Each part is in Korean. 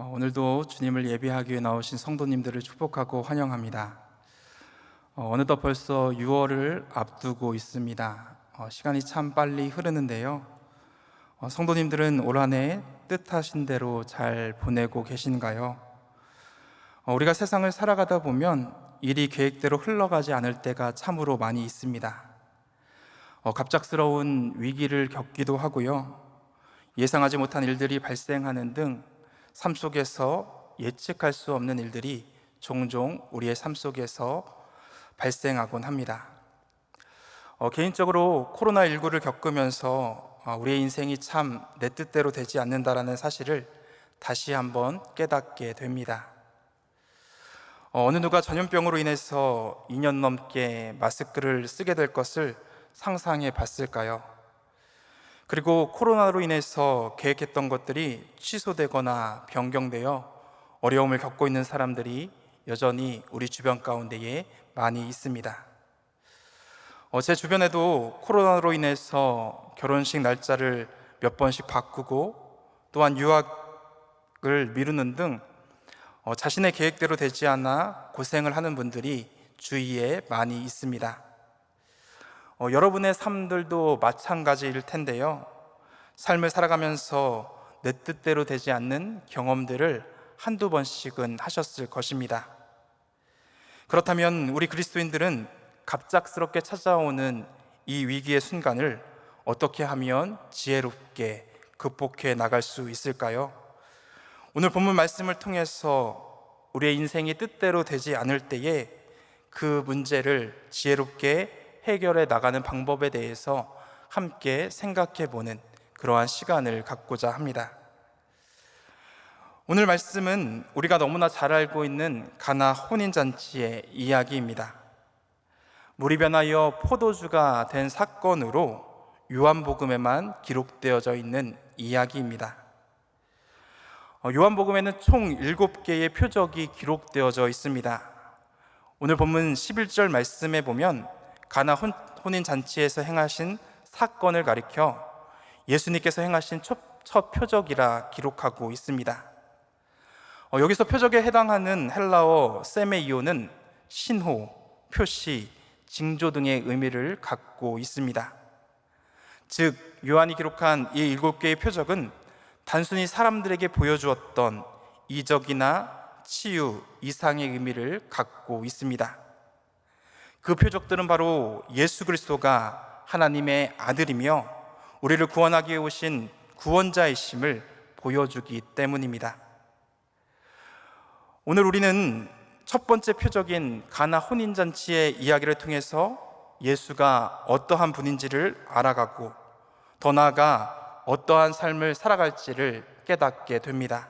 오늘도 주님을 예배하기 위해 나오신 성도님들을 축복하고 환영합니다. 어느덧 벌써 6월을 앞두고 있습니다. 시간이 참 빨리 흐르는데요. 성도님들은 올 한 해 뜻하신 대로 잘 보내고 계신가요? 우리가 세상을 살아가다 보면 일이 계획대로 흘러가지 않을 때가 참으로 많이 있습니다. 갑작스러운 위기를 겪기도 하고요. 예상하지 못한 일들이 발생하는 등 삶 속에서 예측할 수 없는 일들이 종종 우리의 삶 속에서 발생하곤 합니다. 개인적으로 코로나19를 겪으면서 우리의 인생이 참 내 뜻대로 되지 않는다라는 사실을 다시 한번 깨닫게 됩니다. 어느 누가 전염병으로 인해서 2년 넘게 마스크를 쓰게 될 것을 상상해 봤을까요? 그리고 코로나로 인해서 계획했던 것들이 취소되거나 변경되어 어려움을 겪고 있는 사람들이 여전히 우리 주변 가운데에 많이 있습니다. 제 주변에도 코로나로 인해서 결혼식 날짜를 몇 번씩 바꾸고 또한 유학을 미루는 등 자신의 계획대로 되지 않아 고생을 하는 분들이 주위에 많이 있습니다. 여러분의 삶들도 마찬가지일 텐데요. 삶을 살아가면서 내 뜻대로 되지 않는 경험들을 한두 번씩은 하셨을 것입니다. 그렇다면 우리 그리스도인들은 갑작스럽게 찾아오는 이 위기의 순간을 어떻게 하면 지혜롭게 극복해 나갈 수 있을까요? 오늘 본문 말씀을 통해서 우리의 인생이 뜻대로 되지 않을 때에 그 문제를 지혜롭게 해결해 나가는 방법에 대해서 함께 생각해 보는 그러한 시간을 갖고자 합니다. 오늘 말씀은 우리가 너무나 잘 알고 있는 가나 혼인잔치의 이야기입니다. 물이 변하여 포도주가 된 사건으로 요한복음에만 기록되어져 있는 이야기입니다. 요한복음에는 총 7개의 표적이 기록되어져 있습니다. 오늘 본문 11절 말씀에 보면 가나 혼인잔치에서 행하신 사건을 가리켜 예수님께서 행하신 첫 표적이라 기록하고 있습니다. 여기서 표적에 해당하는 헬라어 세메이오는 신호, 표시, 징조 등의 의미를 갖고 있습니다. 즉 요한이 기록한 이 7개의 표적은 단순히 사람들에게 보여주었던 이적이나 치유, 이상의 의미를 갖고 있습니다. 그 표적들은 바로 예수 그리스도가 하나님의 아들이며 우리를 구원하기 위해 오신 구원자이심을 보여주기 때문입니다. 오늘 우리는 첫 번째 표적인 가나 혼인잔치의 이야기를 통해서 예수가 어떠한 분인지를 알아가고 더 나아가 어떠한 삶을 살아갈지를 깨닫게 됩니다.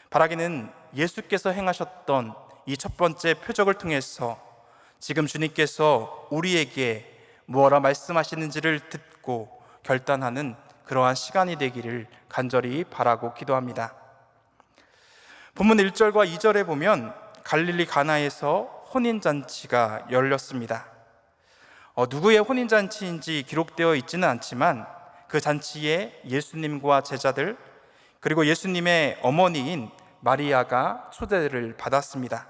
바라기는 예수께서 행하셨던 이 첫 번째 표적을 통해서 지금 주님께서 우리에게 무엇라 말씀하시는지를 듣고 결단하는 그러한 시간이 되기를 간절히 바라고 기도합니다. 본문 1절과 2절에 보면 갈릴리 가나에서 혼인잔치가 열렸습니다. 누구의 혼인잔치인지 기록되어 있지는 않지만 그 잔치에 예수님과 제자들 그리고 예수님의 어머니인 마리아가 초대를 받았습니다.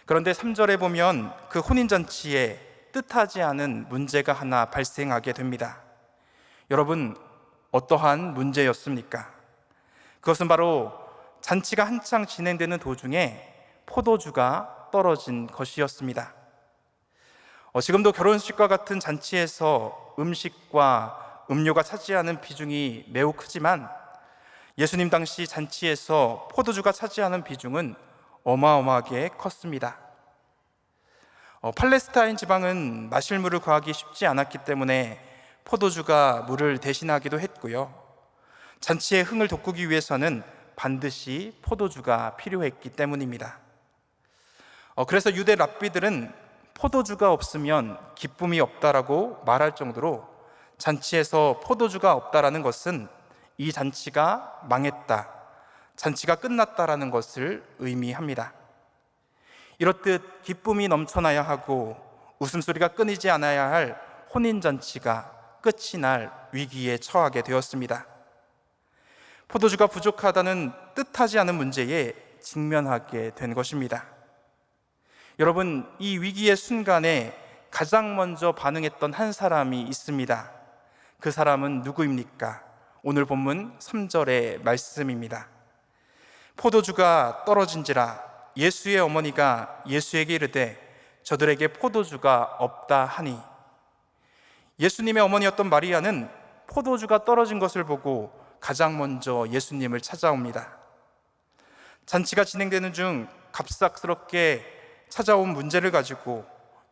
그런데 3절에 보면 그 혼인잔치에 뜻하지 않은 문제가 하나 발생하게 됩니다. 여러분, 어떠한 문제였습니까? 그것은 바로 잔치가 한창 진행되는 도중에 포도주가 떨어진 것이었습니다. 지금도 결혼식과 같은 잔치에서 음식과 음료가 차지하는 비중이 매우 크지만 예수님 당시 잔치에서 포도주가 차지하는 비중은 어마어마하게 컸습니다. 팔레스타인 지방은 마실 물을 구하기 쉽지 않았기 때문에 포도주가 물을 대신하기도 했고요. 잔치의 흥을 돋구기 위해서는 반드시 포도주가 필요했기 때문입니다. 그래서 유대 랍비들은 포도주가 없으면 기쁨이 없다라고 말할 정도로 잔치에서 포도주가 없다라는 것은 이 잔치가 망했다, 잔치가 끝났다라는 것을 의미합니다. 이렇듯 기쁨이 넘쳐나야 하고 웃음소리가 끊이지 않아야 할 혼인잔치가 끝이 날 위기에 처하게 되었습니다. 포도주가 부족하다는 뜻하지 않은 문제에 직면하게 된 것입니다. 여러분, 이 위기의 순간에 가장 먼저 반응했던 한 사람이 있습니다. 그 사람은 누구입니까? 오늘 본문 3절의 말씀입니다. 포도주가 떨어진지라 예수의 어머니가 예수에게 이르되 저들에게 포도주가 없다 하니. 예수님의 어머니였던 마리아는 포도주가 떨어진 것을 보고 가장 먼저 예수님을 찾아옵니다. 잔치가 진행되는 중 갑작스럽게 찾아온 문제를 가지고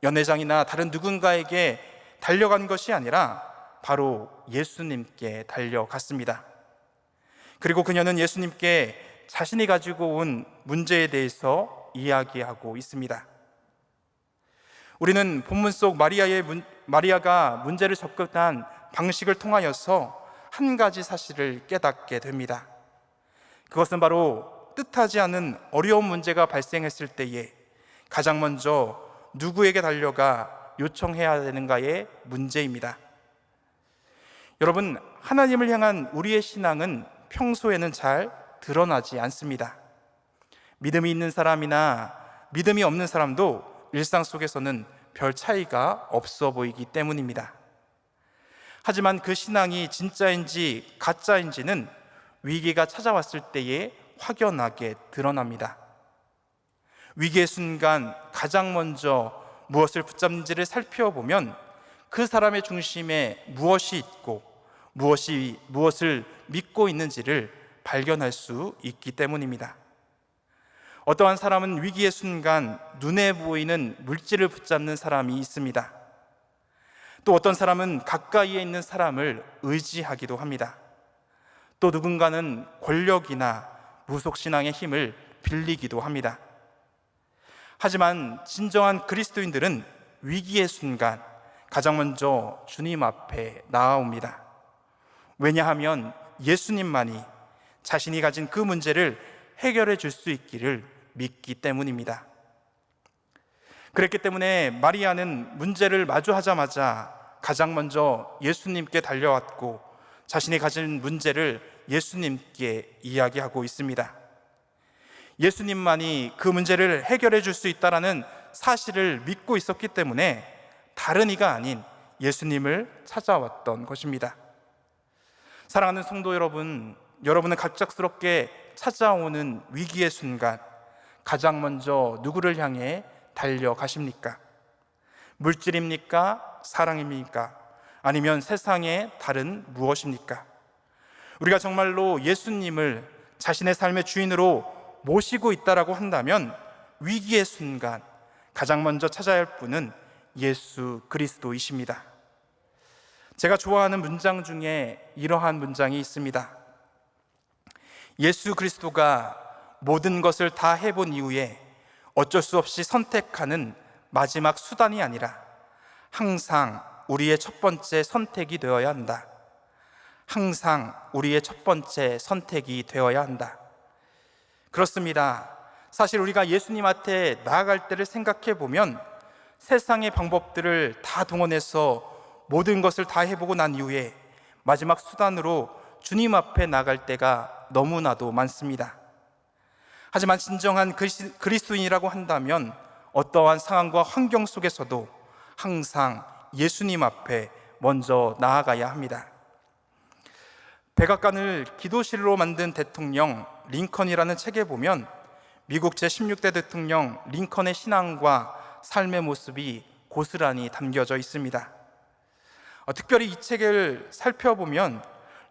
연회장이나 다른 누군가에게 달려간 것이 아니라 바로 예수님께 달려갔습니다. 그리고 그녀는 예수님께 자신이 가지고 온 문제에 대해서 이야기하고 있습니다. 우리는 본문 속 마리아가 문제를 접근한 방식을 통하여서 한 가지 사실을 깨닫게 됩니다. 그것은 바로 뜻하지 않은 어려운 문제가 발생했을 때에 가장 먼저 누구에게 달려가 요청해야 되는가의 문제입니다. 여러분, 하나님을 향한 우리의 신앙은 평소에는 잘 드러나지 않습니다. 믿음이 있는 사람이나 믿음이 없는 사람도 일상 속에서는 별 차이가 없어 보이기 때문입니다. 하지만 그 신앙이 진짜인지 가짜인지는 위기가 찾아왔을 때에 확연하게 드러납니다. 위기의 순간 가장 먼저 무엇을 붙잡는지를 살펴보면 그 사람의 중심에 무엇이 있고 무엇을 믿고 있는지를 발견할 수 있기 때문입니다. 어떠한 사람은 위기의 순간 눈에 보이는 물질을 붙잡는 사람이 있습니다. 또 어떤 사람은 가까이에 있는 사람을 의지하기도 합니다. 또 누군가는 권력이나 무속신앙의 힘을 빌리기도 합니다. 하지만 진정한 그리스도인들은 위기의 순간 가장 먼저 주님 앞에 나아옵니다. 왜냐하면 예수님만이 자신이 가진 그 문제를 해결해 줄 수 있기를 믿기 때문입니다. 그랬기 때문에 마리아는 문제를 마주하자마자 가장 먼저 예수님께 달려왔고 자신이 가진 문제를 예수님께 이야기하고 있습니다. 예수님만이 그 문제를 해결해 줄 수 있다는 사실을 믿고 있었기 때문에 다른 이가 아닌 예수님을 찾아왔던 것입니다. 사랑하는 성도 여러분, 여러분은 갑작스럽게 찾아오는 위기의 순간 가장 먼저 누구를 향해 달려가십니까? 물질입니까? 사랑입니까? 아니면 세상의 다른 무엇입니까? 우리가 정말로 예수님을 자신의 삶의 주인으로 모시고 있다라고 한다면 위기의 순간 가장 먼저 찾아야 할 분은 예수 그리스도이십니다. 제가 좋아하는 문장 중에 이러한 문장이 있습니다. 예수 그리스도가 모든 것을 다 해본 이후에 어쩔 수 없이 선택하는 마지막 수단이 아니라 항상 우리의 첫 번째 선택이 되어야 한다. 항상 우리의 첫 번째 선택이 되어야 한다. 그렇습니다. 사실 우리가 예수님 앞에 나아갈 때를 생각해 보면 세상의 방법들을 다 동원해서 모든 것을 다 해보고 난 이후에 마지막 수단으로 주님 앞에 나갈 때가 너무나도 많습니다. 하지만 진정한 그리스도인이라고 한다면 어떠한 상황과 환경 속에서도 항상 예수님 앞에 먼저 나아가야 합니다. 백악관을 기도실로 만든 대통령 링컨이라는 책에 보면 미국 제16대 대통령 링컨의 신앙과 삶의 모습이 고스란히 담겨져 있습니다. 특별히 이 책을 살펴보면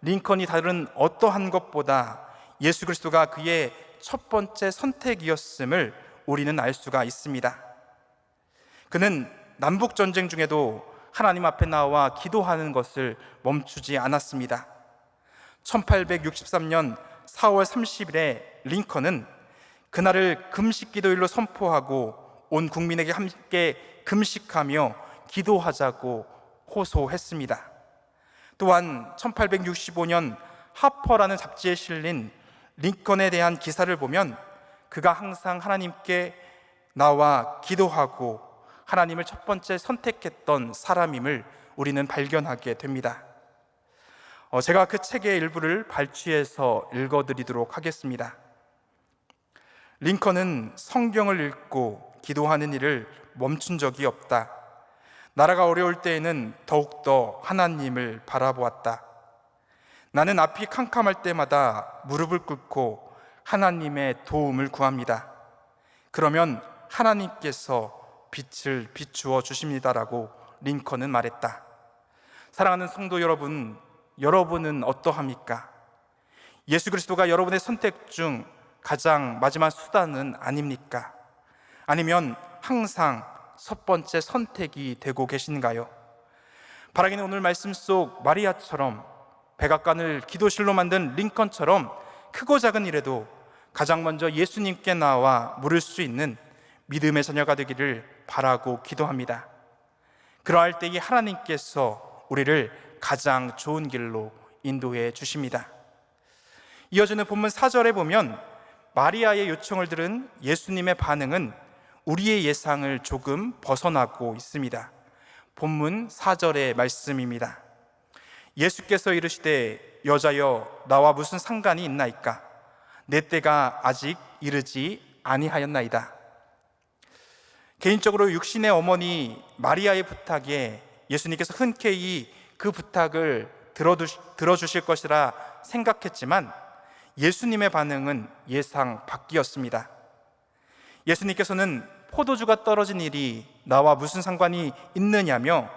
링컨이 다른 어떠한 것보다 예수 그리스도가 그의 첫 번째 선택이었음을 우리는 알 수가 있습니다. 그는 남북전쟁 중에도 하나님 앞에 나와 기도하는 것을 멈추지 않았습니다. 1863년 4월 30일에 링컨은 그날을 금식 기도일로 선포하고 온 국민에게 함께 금식하며 기도하자고 호소했습니다. 또한 1865년 하퍼라는 잡지에 실린 링컨에 대한 기사를 보면 그가 항상 하나님께 나와 기도하고 하나님을 첫 번째 선택했던 사람임을 우리는 발견하게 됩니다. 제가 그 책의 일부를 발췌해서 읽어드리도록 하겠습니다. 링컨은 성경을 읽고 기도하는 일을 멈춘 적이 없다. 나라가 어려울 때에는 더욱더 하나님을 바라보았다. 나는 앞이 캄캄할 때마다 무릎을 꿇고 하나님의 도움을 구합니다. 그러면 하나님께서 빛을 비추어 주십니다라고 링컨은 말했다. 사랑하는 성도 여러분, 여러분은 어떠합니까? 예수 그리스도가 여러분의 선택 중 가장 마지막 수단은 아닙니까? 아니면 항상 첫 번째 선택이 되고 계신가요? 바라기는 오늘 말씀 속 마리아처럼 백악관을 기도실로 만든 링컨처럼 크고 작은 일에도 가장 먼저 예수님께 나와 물을 수 있는 믿음의 자녀가 되기를 바라고 기도합니다. 그러할 때에 하나님께서 우리를 가장 좋은 길로 인도해 주십니다. 이어지는 본문 4절에 보면 마리아의 요청을 들은 예수님의 반응은 우리의 예상을 조금 벗어나고 있습니다. 본문 4절의 말씀입니다. 예수께서 이르시되 여자여 나와 무슨 상관이 있나이까? 내 때가 아직 이르지 아니하였나이다. 개인적으로 육신의 어머니 마리아의 부탁에 예수님께서 흔쾌히 그 부탁을 들어주실 것이라 생각했지만 예수님의 반응은 예상 밖이었습니다. 예수님께서는 포도주가 떨어진 일이 나와 무슨 상관이 있느냐며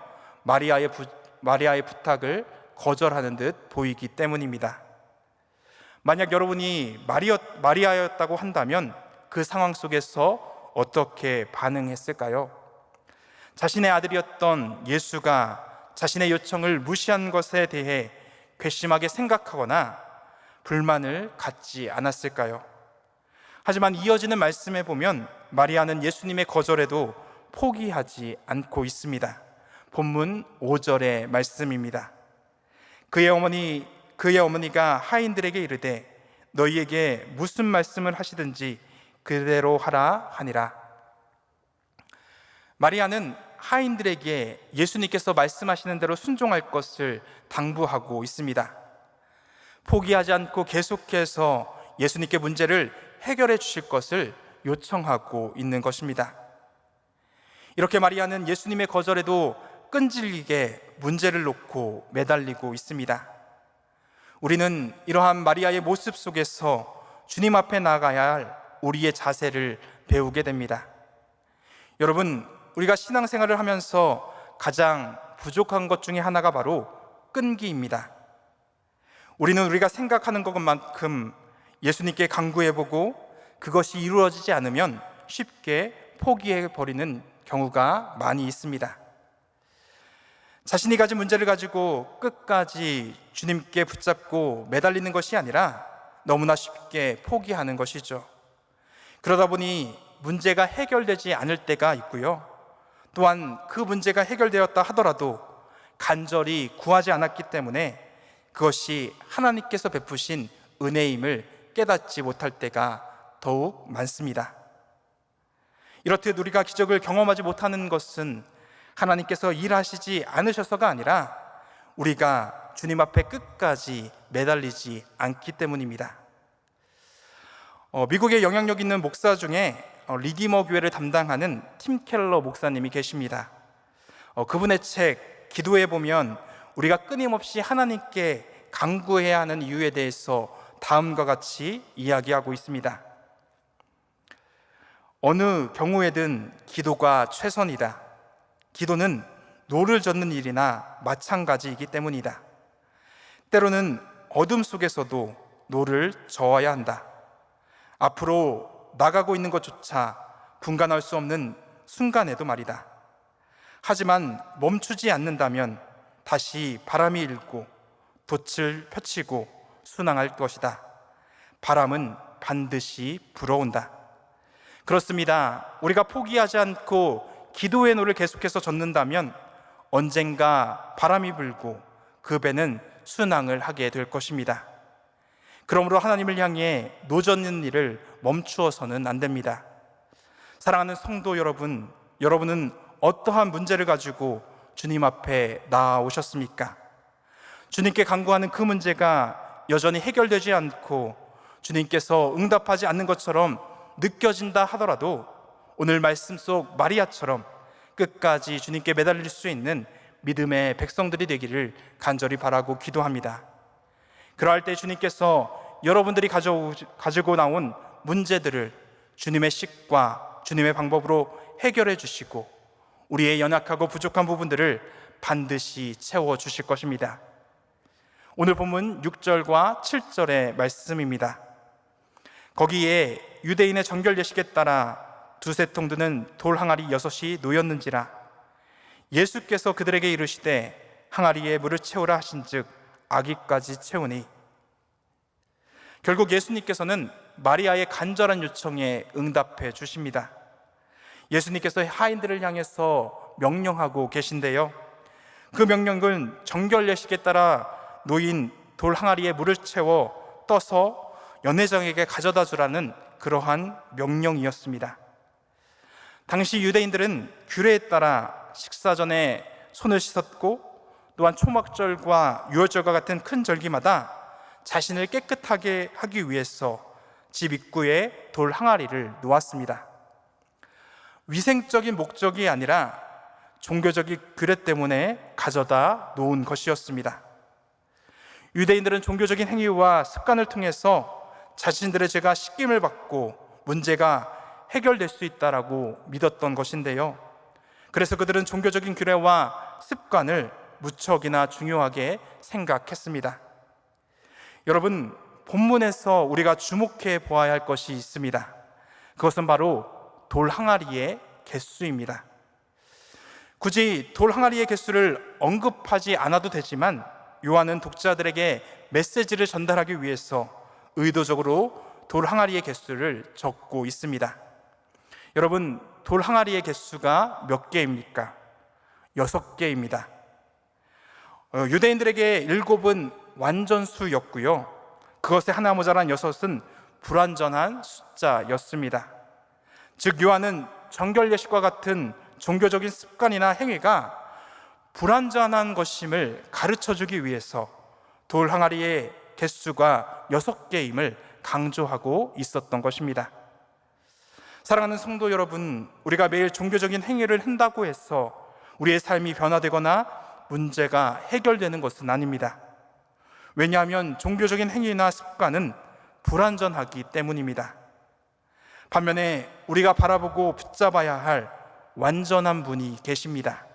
마리아의 부탁을 거절하는 듯 보이기 때문입니다. 만약 여러분이 마리아였다고 한다면 그 상황 속에서 어떻게 반응했을까요? 자신의 아들이었던 예수가 자신의 요청을 무시한 것에 대해 괘씸하게 생각하거나 불만을 갖지 않았을까요? 하지만 이어지는 말씀에 보면 마리아는 예수님의 거절에도 포기하지 않고 있습니다. 본문 5절의 말씀입니다. 그의 어머니가 하인들에게 이르되 너희에게 무슨 말씀을 하시든지 그대로 하라 하니라. 마리아는 하인들에게 예수님께서 말씀하시는 대로 순종할 것을 당부하고 있습니다. 포기하지 않고 계속해서 예수님께 문제를 해결해 주실 것을 요청하고 있는 것입니다. 이렇게 마리아는 예수님의 거절에도 끈질기게 문제를 놓고 매달리고 있습니다. 우리는 이러한 마리아의 모습 속에서 주님 앞에 나가야 할 우리의 자세를 배우게 됩니다. 여러분, 우리가 신앙생활을 하면서 가장 부족한 것 중에 하나가 바로 끈기입니다. 우리는 우리가 생각하는 것만큼 예수님께 간구해보고 그것이 이루어지지 않으면 쉽게 포기해버리는 경우가 많이 있습니다. 자신이 가진 문제를 가지고 끝까지 주님께 붙잡고 매달리는 것이 아니라 너무나 쉽게 포기하는 것이죠. 그러다 보니 문제가 해결되지 않을 때가 있고요. 또한 그 문제가 해결되었다 하더라도 간절히 구하지 않았기 때문에 그것이 하나님께서 베푸신 은혜임을 깨닫지 못할 때가 더욱 많습니다. 이렇듯 우리가 기적을 경험하지 못하는 것은 하나님께서 일하시지 않으셔서가 아니라 우리가 주님 앞에 끝까지 매달리지 않기 때문입니다. 미국의 영향력 있는 목사 중에 리디머 교회를 담당하는 팀 켈러 목사님이 계십니다. 그분의 책 기도해 보면 우리가 끊임없이 하나님께 간구해야 하는 이유에 대해서 다음과 같이 이야기하고 있습니다. 어느 경우에든 기도가 최선이다. 기도는 노를 젓는 일이나 마찬가지이기 때문이다. 때로는 어둠 속에서도 노를 저어야 한다. 앞으로 나가고 있는 것조차 분간할 수 없는 순간에도 말이다. 하지만 멈추지 않는다면 다시 바람이 일고 돛을 펼치고 순항할 것이다. 바람은 반드시 불어온다. 그렇습니다. 우리가 포기하지 않고 기도의 노를 계속해서 젓는다면 언젠가 바람이 불고 그 배는 순항을 하게 될 것입니다. 그러므로 하나님을 향해 노젓는 일을 멈추어서는 안 됩니다. 사랑하는 성도 여러분, 여러분은 어떠한 문제를 가지고 주님 앞에 나아오셨습니까? 주님께 간구하는 그 문제가 여전히 해결되지 않고 주님께서 응답하지 않는 것처럼 느껴진다 하더라도 오늘 말씀 속 마리아처럼 끝까지 주님께 매달릴 수 있는 믿음의 백성들이 되기를 간절히 바라고 기도합니다. 그러할 때 주님께서 여러분들이 가지고 나온 문제들을 주님의 식과 주님의 방법으로 해결해 주시고 우리의 연약하고 부족한 부분들을 반드시 채워 주실 것입니다. 오늘 본문 6절과 7절의 말씀입니다. 거기에 유대인의 정결 예식에 따라 두세 통 드는 돌 항아리 6이 놓였는지라 예수께서 그들에게 이르시되 항아리에 물을 채우라 하신즉 아기까지 채우니. 결국 예수님께서는 마리아의 간절한 요청에 응답해 주십니다. 예수님께서 하인들을 향해서 명령하고 계신데요, 그 명령은 정결 예식에 따라 놓인 돌 항아리에 물을 채워 떠서 연회장에게 가져다 주라는 그러한 명령이었습니다. 당시 유대인들은 규례에 따라 식사 전에 손을 씻었고 또한 초막절과 유월절과 같은 큰 절기마다 자신을 깨끗하게 하기 위해서 집 입구에 돌 항아리를 놓았습니다. 위생적인 목적이 아니라 종교적인 규례 때문에 가져다 놓은 것이었습니다. 유대인들은 종교적인 행위와 습관을 통해서 자신들의 죄가 씻김을 받고 문제가 해결될 수 있다라고 믿었던 것인데요, 그래서 그들은 종교적인 규례와 습관을 무척이나 중요하게 생각했습니다. 여러분, 본문에서 우리가 주목해 보아야 할 것이 있습니다. 그것은 바로 돌 항아리의 개수입니다. 굳이 돌 항아리의 개수를 언급하지 않아도 되지만 요한은 독자들에게 메시지를 전달하기 위해서 의도적으로 돌 항아리의 개수를 적고 있습니다. 여러분, 돌 항아리의 개수가 몇 개입니까? 6개입니다. 유대인들에게 7은 완전수였고요, 그것에 하나 모자란 6은 불완전한 숫자였습니다. 즉 요한은 정결 예식과 같은 종교적인 습관이나 행위가 불완전한 것임을 가르쳐주기 위해서 돌 항아리의 개수가 6개임을 강조하고 있었던 것입니다. 사랑하는 성도 여러분, 우리가 매일 종교적인 행위를 한다고 해서 우리의 삶이 변화되거나 문제가 해결되는 것은 아닙니다. 왜냐하면 종교적인 행위나 습관은 불완전하기 때문입니다. 반면에 우리가 바라보고 붙잡아야 할 완전한 분이 계십니다.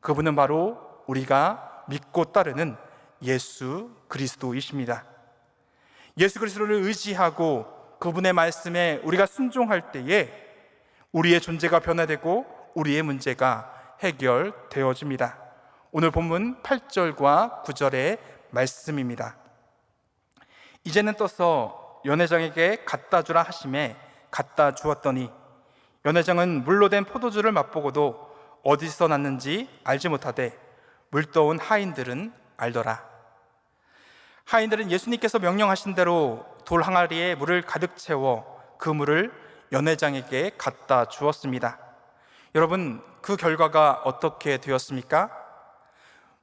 그분은 바로 우리가 믿고 따르는 예수 그리스도이십니다. 예수 그리스도를 의지하고 그분의 말씀에 우리가 순종할 때에 우리의 존재가 변화되고 우리의 문제가 해결되어집니다. 오늘 본문 8절과 9절의 말씀입니다. 이제는 떠서 연회장에게 갖다 주라 하심에 갖다 주었더니 연회장은 물로 된 포도주를 맛보고도 어디서 났는지 알지 못하되 물떠온 하인들은 알더라. 하인들은 예수님께서 명령하신 대로 돌 항아리에 물을 가득 채워 그 물을 연회장에게 갖다 주었습니다. 여러분, 그 결과가 어떻게 되었습니까?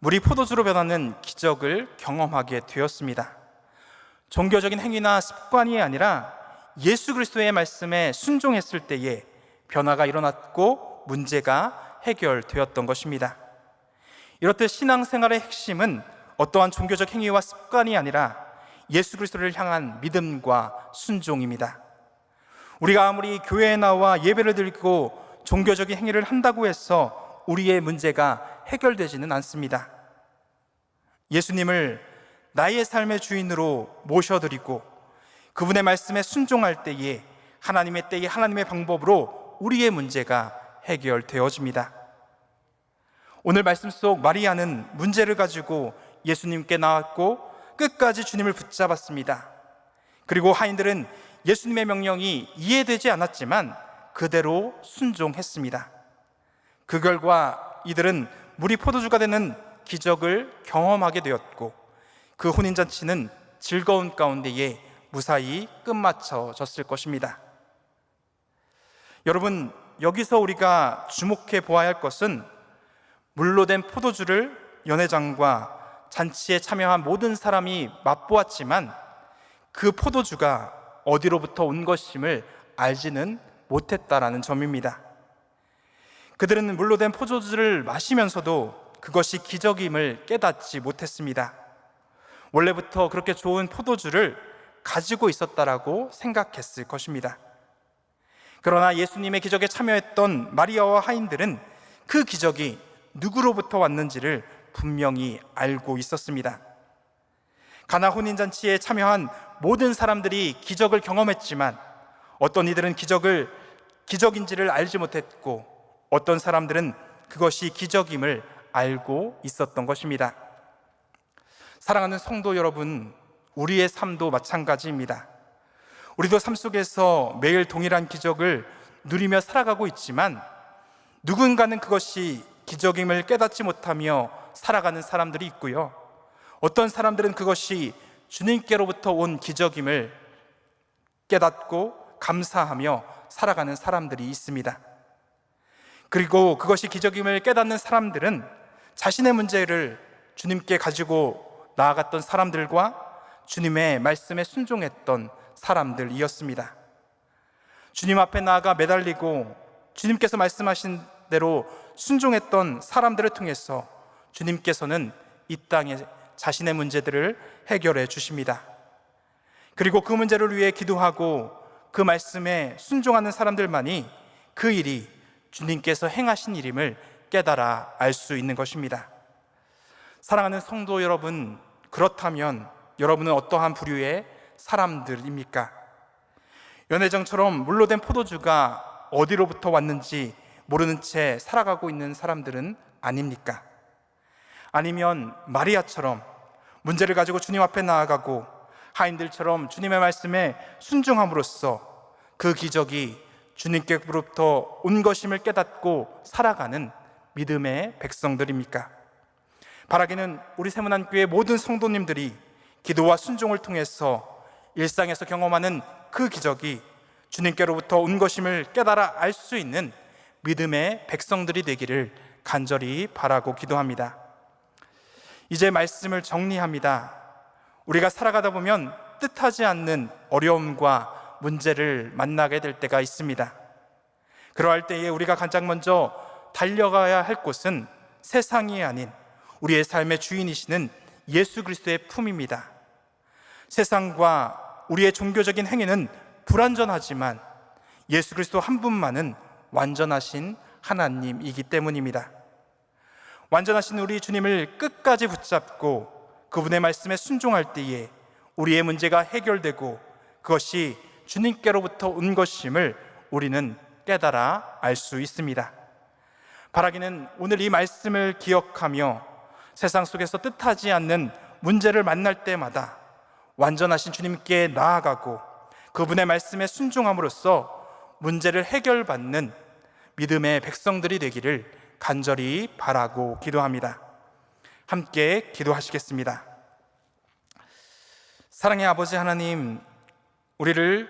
물이 포도주로 변하는 기적을 경험하게 되었습니다. 종교적인 행위나 습관이 아니라 예수 그리스도의 말씀에 순종했을 때에 변화가 일어났고 문제가 해결되었던 것입니다. 이렇듯 신앙생활의 핵심은 어떠한 종교적 행위와 습관이 아니라 예수 그리스도를 향한 믿음과 순종입니다. 우리가 아무리 교회에 나와 예배를 드리고 종교적인 행위를 한다고 해서 우리의 문제가 해결되지는 않습니다. 예수님을 나의 삶의 주인으로 모셔드리고 그분의 말씀에 순종할 때에 하나님의 때에 하나님의 방법으로 우리의 문제가 해결되어집니다. 오늘 말씀 속 마리아는 문제를 가지고 예수님께 나왔고 끝까지 주님을 붙잡았습니다. 그리고 하인들은 예수님의 명령이 이해되지 않았지만 그대로 순종했습니다. 그 결과 이들은 물이 포도주가 되는 기적을 경험하게 되었고 그 혼인잔치는 즐거운 가운데에 무사히 끝마쳐졌을 것입니다. 여러분, 여기서 우리가 주목해 보아야 할 것은 물로 된 포도주를 연회장과 잔치에 참여한 모든 사람이 맛보았지만 그 포도주가 어디로부터 온 것임을 알지는 못했다라는 점입니다. 그들은 물로 된 포도주를 마시면서도 그것이 기적임을 깨닫지 못했습니다. 원래부터 그렇게 좋은 포도주를 가지고 있었다라고 생각했을 것입니다. 그러나 예수님의 기적에 참여했던 마리아와 하인들은 그 기적이 누구로부터 왔는지를 분명히 알고 있었습니다. 가나 혼인잔치에 참여한 모든 사람들이 기적을 경험했지만 어떤 이들은 기적인지를 알지 못했고 어떤 사람들은 그것이 기적임을 알고 있었던 것입니다. 사랑하는 성도 여러분, 우리의 삶도 마찬가지입니다. 우리도 삶 속에서 매일 동일한 기적을 누리며 살아가고 있지만 누군가는 그것이 기적임을 깨닫지 못하며 살아가는 사람들이 있고요, 어떤 사람들은 그것이 주님께로부터 온 기적임을 깨닫고 감사하며 살아가는 사람들이 있습니다. 그리고 그것이 기적임을 깨닫는 사람들은 자신의 문제를 주님께 가지고 나아갔던 사람들과 주님의 말씀에 순종했던 사람들이었습니다. 주님 앞에 나아가 매달리고 주님께서 말씀하신 대로 순종했던 사람들을 통해서 주님께서는 이 땅에 자신의 문제들을 해결해 주십니다. 그리고 그 문제를 위해 기도하고 그 말씀에 순종하는 사람들만이 그 일이 주님께서 행하신 일임을 깨달아 알 수 있는 것입니다. 사랑하는 성도 여러분, 그렇다면 여러분은 어떠한 부류의 사람들입니까? 연회장처럼 물로 된 포도주가 어디로부터 왔는지 모르는 채 살아가고 있는 사람들은 아닙니까? 아니면 마리아처럼 문제를 가지고 주님 앞에 나아가고 하인들처럼 주님의 말씀에 순종함으로써 그 기적이 주님께로부터 온 것임을 깨닫고 살아가는 믿음의 백성들입니까? 바라기는 우리 세문안교회 모든 성도님들이 기도와 순종을 통해서 일상에서 경험하는 그 기적이 주님께로부터 온 것임을 깨달아 알 수 있는 믿음의 백성들이 되기를 간절히 바라고 기도합니다. 이제 말씀을 정리합니다. 우리가 살아가다 보면 뜻하지 않는 어려움과 문제를 만나게 될 때가 있습니다. 그러할 때에 우리가 가장 먼저 달려가야 할 곳은 세상이 아닌 우리의 삶의 주인이시는 예수 그리스도의 품입니다. 세상과 우리의 종교적인 행위는 불완전하지만 예수 그리스도 한 분만은 완전하신 하나님이기 때문입니다. 완전하신 우리 주님을 끝까지 붙잡고 그분의 말씀에 순종할 때에 우리의 문제가 해결되고 그것이 주님께로부터 온 것임을 우리는 깨달아 알 수 있습니다. 바라기는 오늘 이 말씀을 기억하며 세상 속에서 뜻하지 않는 문제를 만날 때마다 완전하신 주님께 나아가고 그분의 말씀에 순종함으로써 문제를 해결받는 믿음의 백성들이 되기를 간절히 바라고 기도합니다. 함께 기도하시겠습니다. 사랑의 아버지 하나님, 우리를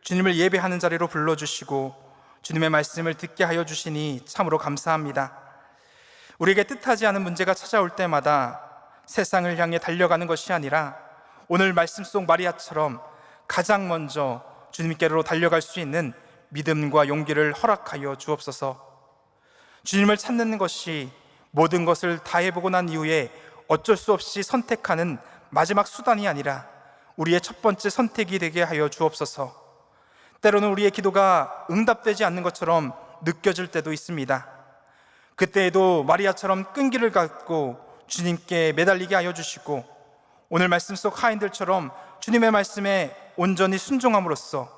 주님을 예배하는 자리로 불러주시고 주님의 말씀을 듣게 하여 주시니 참으로 감사합니다. 우리에게 뜻하지 않은 문제가 찾아올 때마다 세상을 향해 달려가는 것이 아니라 오늘 말씀 속 마리아처럼 가장 먼저 주님께로 달려갈 수 있는 믿음과 용기를 허락하여 주옵소서. 주님을 찾는 것이 모든 것을 다 해보고 난 이후에 어쩔 수 없이 선택하는 마지막 수단이 아니라 우리의 첫 번째 선택이 되게 하여 주옵소서. 때로는 우리의 기도가 응답되지 않는 것처럼 느껴질 때도 있습니다. 그때에도 마리아처럼 끈기를 갖고 주님께 매달리게 하여 주시고 오늘 말씀 속 하인들처럼 주님의 말씀에 온전히 순종함으로써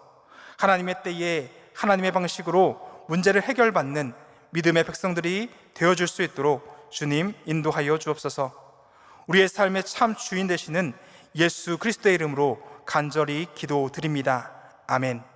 하나님의 때에 하나님의 방식으로 문제를 해결받는 믿음의 백성들이 되어줄 수 있도록 주님 인도하여 주옵소서. 우리의 삶의 참 주인 되시는 예수 그리스도의 이름으로 간절히 기도드립니다. 아멘.